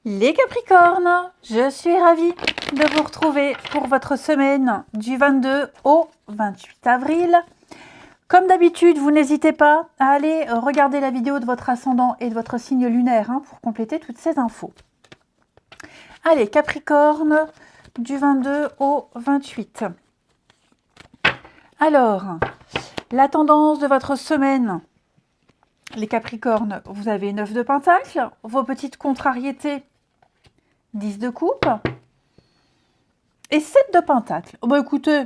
Les Capricornes, je suis ravie de vous retrouver pour votre semaine du 22 au 28 avril. Comme d'habitude, vous n'hésitez pas à aller regarder la vidéo de votre ascendant et de votre signe lunaire pour compléter toutes ces infos. Allez, Capricorne, du 22 au 28. Alors, la tendance de votre semaine, les Capricornes, vous avez 9 de Pentacle, vos petites contrariétés, 10 de coupe et 7 de Pentacle. Oh bah écoutez,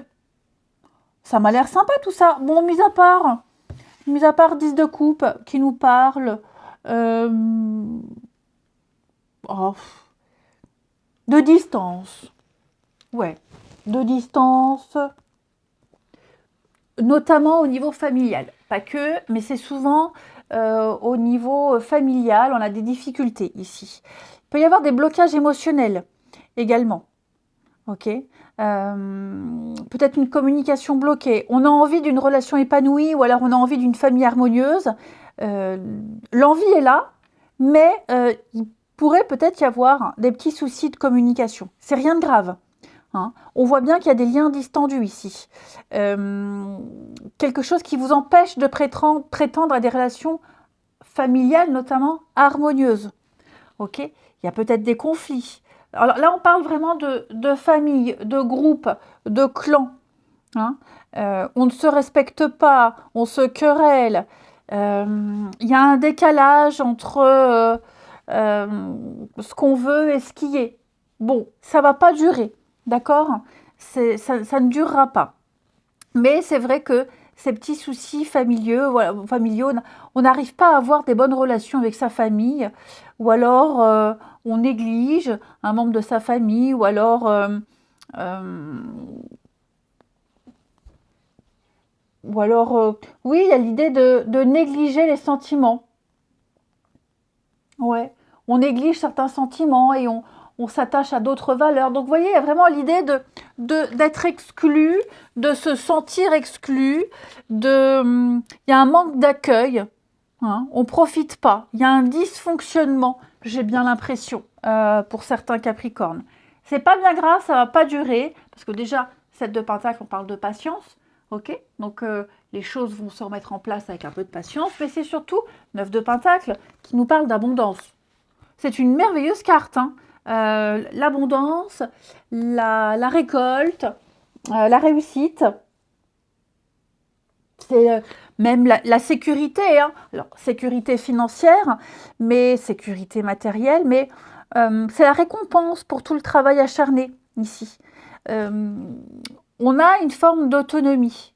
ça m'a l'air sympa tout ça. Bon, mis à part 10 de coupe qui nous parle de distance. Ouais, de distance, notamment au niveau familial. Pas que, mais c'est souvent au niveau familial, on a des difficultés ici. Il peut y avoir des blocages émotionnels également. Ok, peut-être une communication bloquée. On a envie d'une relation épanouie ou alors on a envie d'une famille harmonieuse. L'envie est là, mais il pourrait peut-être y avoir des petits soucis de communication. C'est rien de grave. On voit bien qu'il y a des liens distendus ici. Quelque chose qui vous empêche de prétendre à des relations familiales, notamment harmonieuses. Ok, il y a peut-être des conflits. Alors là, on parle vraiment de famille, de groupe, de clan. On ne se respecte pas, on se querelle. Il y a un décalage entre ce qu'on veut et ce qui est. Bon, ça ne va pas durer, d'accord ? Ça ne durera pas. Mais c'est vrai que ces petits soucis familiaux, on n'arrive pas à avoir des bonnes relations avec sa famille, ou alors on néglige un membre de sa famille, ou alors oui, il y a l'idée de négliger les sentiments. Ouais, on néglige certains sentiments et on s'attache à d'autres valeurs. Donc, vous voyez, il y a vraiment l'idée d'être exclu, de se sentir exclu, il y a un manque d'accueil, on ne profite pas, il y a un dysfonctionnement, j'ai bien l'impression, pour certains Capricornes. C'est pas bien grave, ça va pas durer, parce que déjà, 7 de Pentacle, on parle de patience, ok ? Donc, les choses vont se remettre en place avec un peu de patience, mais c'est surtout 9 de Pentacle qui nous parle d'abondance. C'est une merveilleuse carte, l'abondance, la récolte, la réussite. C'est même la sécurité, alors sécurité financière, mais sécurité matérielle, mais c'est la récompense pour tout le travail acharné ici. On a une forme d'autonomie,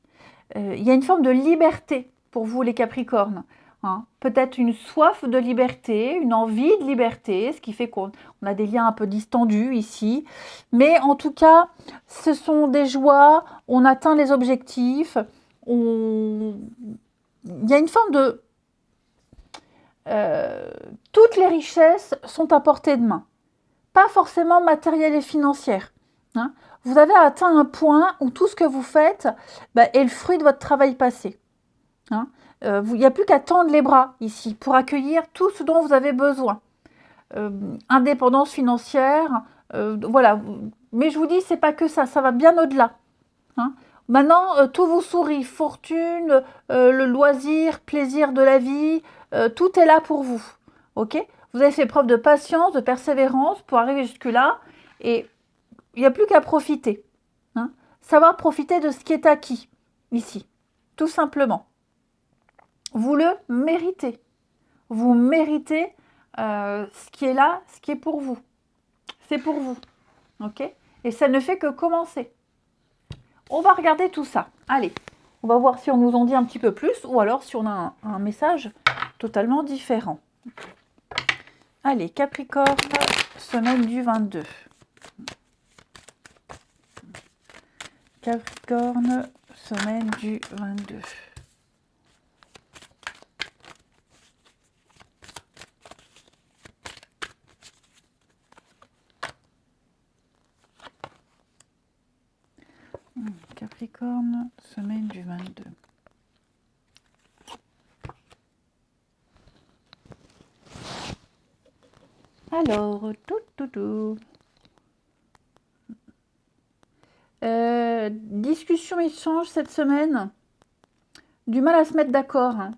il y a une forme de liberté pour vous les Capricornes. Peut-être une soif de liberté, une envie de liberté, ce qui fait qu'on a des liens un peu distendus ici. Mais en tout cas, ce sont des joies, on atteint les objectifs, il y a une forme de... toutes les richesses sont à portée de main. Pas forcément matérielles et financières. Vous avez atteint un point où tout ce que vous faites est le fruit de votre travail passé. Il n'y a plus qu'à tendre les bras ici pour accueillir tout ce dont vous avez besoin. Indépendance financière, voilà. Mais je vous dis, c'est pas que ça va bien au-delà. Maintenant, tout vous sourit, fortune, le loisir, plaisir de la vie, tout est là pour vous. Ok ? Vous avez fait preuve de patience, de persévérance pour arriver jusque-là, et il n'y a plus qu'à profiter. Savoir profiter de ce qui est acquis ici, tout simplement. Vous le méritez. Vous méritez ce qui est là, ce qui est pour vous. C'est pour vous. Ok ? Et ça ne fait que commencer. On va regarder tout ça. Allez, on va voir si on nous en dit un petit peu plus ou alors si on a un message totalement différent. Allez, Capricorne, semaine du 22. Capricorne, semaine du 22. Capricorne, semaine du 22. Alors, tout. Discussion, échange cette semaine. Du mal à se mettre d'accord, hein.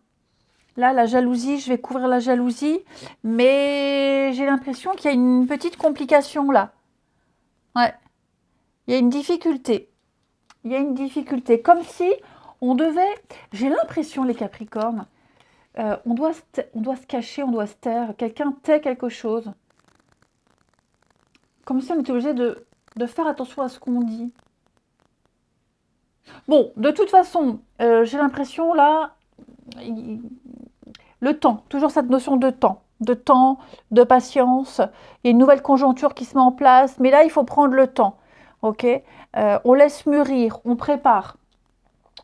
Là, la jalousie, je vais couvrir la jalousie, mais j'ai l'impression qu'il y a une petite complication là. Ouais, il y a une difficulté. Il y a une difficulté. Comme si on devait... J'ai l'impression, les Capricornes, on doit se cacher, on doit se taire. Quelqu'un tait quelque chose. Comme si on était obligé de faire attention à ce qu'on dit. Bon, de toute façon, j'ai l'impression là, le temps, toujours cette notion de temps, de patience. Il y a une nouvelle conjoncture qui se met en place, mais là, il faut prendre le temps. Ok. On laisse mûrir, on prépare.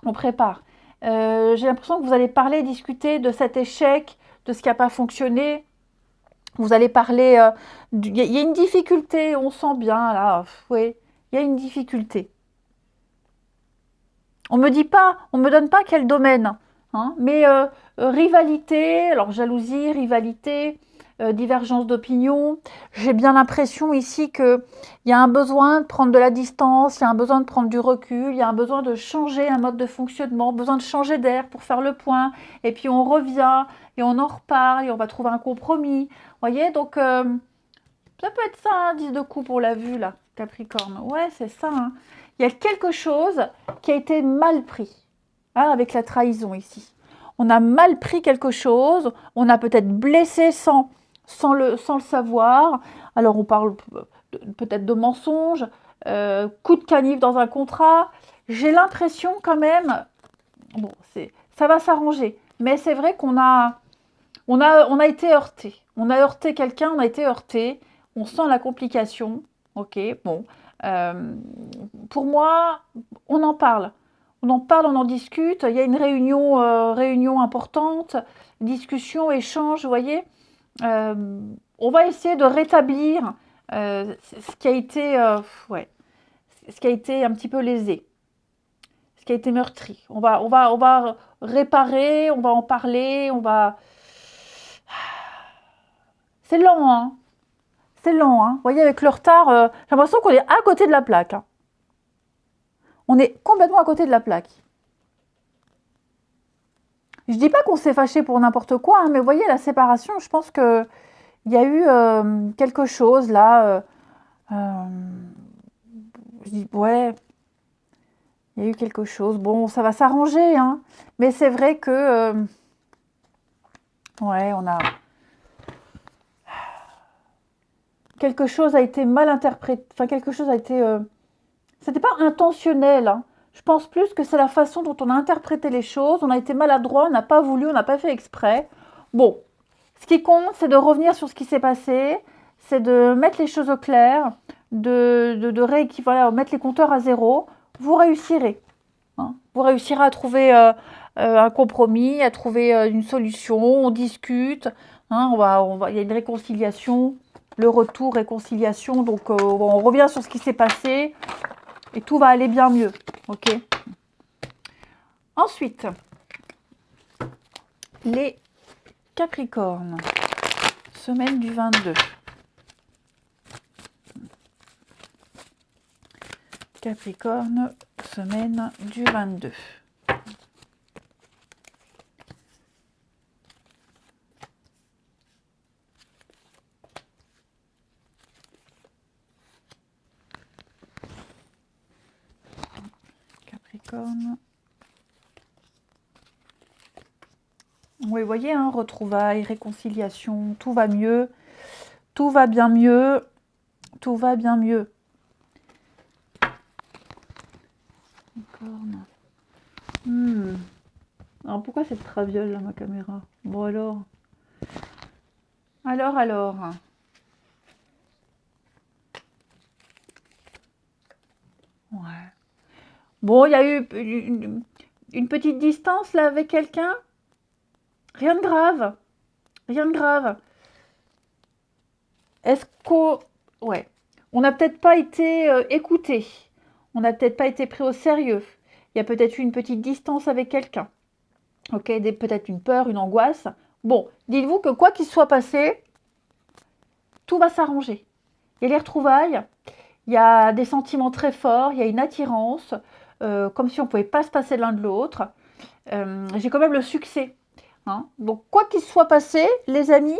On prépare. J'ai l'impression que vous allez parler, discuter de cet échec, de ce qui n'a pas fonctionné. Vous allez parler... Il y a une difficulté, on sent bien là. Oui, il y a une difficulté. On me donne pas quel domaine, hein, mais rivalité, alors jalousie, rivalité, divergence d'opinion. J'ai bien l'impression ici qu'il y a un besoin de prendre de la distance, il y a un besoin de prendre du recul, il y a un besoin de changer un mode de fonctionnement, besoin de changer d'air pour faire le point, et puis on revient, et on en reparle, et on va trouver un compromis. Vous voyez, donc ça peut être ça, un 10 de coupe, on l'a vu là, Capricorne. Ouais, c'est ça, hein. Il y a quelque chose qui a été mal pris, hein, avec la trahison ici. On a mal pris quelque chose, on a peut-être blessé sans le savoir. Alors on parle peut-être de mensonge, coup de canif dans un contrat. J'ai l'impression quand même, bon, ça va s'arranger, mais c'est vrai qu'on a été heurté. On a heurté quelqu'un, on a été heurté, on sent la complication. Ok, bon. Pour moi, on en parle. On en parle, on en discute. Il y a une réunion importante, discussion, échange, vous voyez. On va essayer de rétablir ce qui a été, ce qui a été un petit peu lésé, ce qui a été meurtri. On va réparer, on va en parler, C'est lent, hein. C'est lent, hein. Vous voyez, avec le retard, j'ai l'impression qu'on est à côté de la plaque, hein. On est complètement à côté de la plaque. Je dis pas qu'on s'est fâché pour n'importe quoi, hein, mais vous voyez, la séparation, je pense qu'il y a eu quelque chose là. Je dis, ouais, il y a eu quelque chose. Bon, ça va s'arranger, hein, mais c'est vrai que... ouais, on a... Quelque chose a été mal interprété, enfin quelque chose a été... C'était pas intentionnel, hein. Je pense plus que c'est la façon dont on a interprété les choses, on a été maladroit, on n'a pas voulu, on n'a pas fait exprès. Bon, ce qui compte, c'est de revenir sur ce qui s'est passé, c'est de mettre les choses au clair, de rééquilibrer, mettre les compteurs à zéro. Vous réussirez, hein. Vous réussirez à trouver un compromis, à trouver une solution, on discute, hein, il y a une réconciliation, le retour, réconciliation, donc on revient sur ce qui s'est passé et tout va aller bien mieux, ok. Ensuite, les Capricornes, semaine du 22. Capricorne, semaine du 22. Capricorne. Oui, vous voyez, hein, retrouvailles, réconciliation, tout va mieux, tout va bien mieux, tout va bien mieux. Capricorne. Alors pourquoi cette traviole là, ma caméra? Bon alors. Alors. Ouais. Bon, il y a eu une petite distance là avec quelqu'un. Rien de grave. Rien de grave. Est-ce qu'on... Ouais. On n'a peut-être pas été écouté. On n'a peut-être pas été pris au sérieux. Il y a peut-être eu une petite distance avec quelqu'un. Ok, peut-être une peur, une angoisse. Bon, dites-vous que quoi qu'il soit passé, tout va s'arranger. Il y a les retrouvailles, il y a des sentiments très forts, il y a une attirance, comme si on ne pouvait pas se passer l'un de l'autre. J'ai quand même le succès. Hein. Donc, quoi qu'il soit passé, les amis,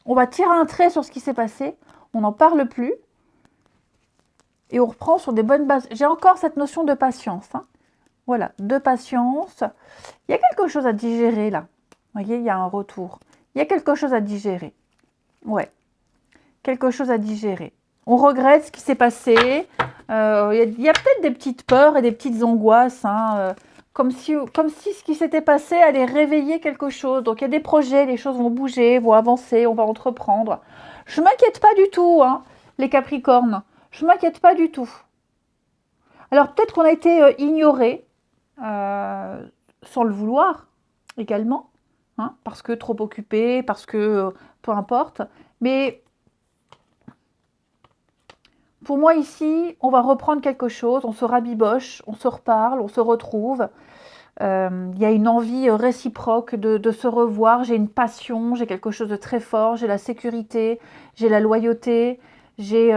on va tirer un trait sur ce qui s'est passé, on n'en parle plus, et on reprend sur des bonnes bases. J'ai encore cette notion de patience. Hein. Voilà, de patience. Il y a quelque chose à digérer là. Vous voyez, il y a un retour. Il y a quelque chose à digérer. Ouais, quelque chose à digérer. On regrette ce qui s'est passé. Il y a peut-être des petites peurs et des petites angoisses. Hein, comme si ce qui s'était passé allait réveiller quelque chose. Donc il y a des projets, les choses vont bouger, vont avancer, on va entreprendre. Je ne m'inquiète pas du tout, hein, les Capricornes. Je ne m'inquiète pas du tout. Alors peut-être qu'on a été ignoré, sans le vouloir également, hein, parce que trop occupé, parce que peu importe. Mais pour moi ici, on va reprendre quelque chose, on se rabiboche, on se reparle, on se retrouve. Il y a une envie réciproque de se revoir, j'ai une passion, j'ai quelque chose de très fort, j'ai la sécurité, j'ai la loyauté, j'ai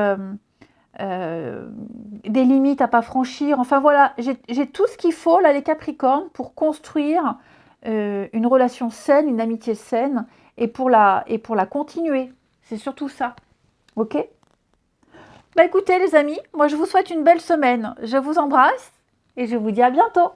des limites à pas franchir. Enfin voilà, j'ai tout ce qu'il faut là les Capricornes pour construire une relation saine, une amitié saine et pour la continuer. C'est surtout ça. Ok? Bah écoutez les amis, moi je vous souhaite une belle semaine. Je vous embrasse et je vous dis à bientôt.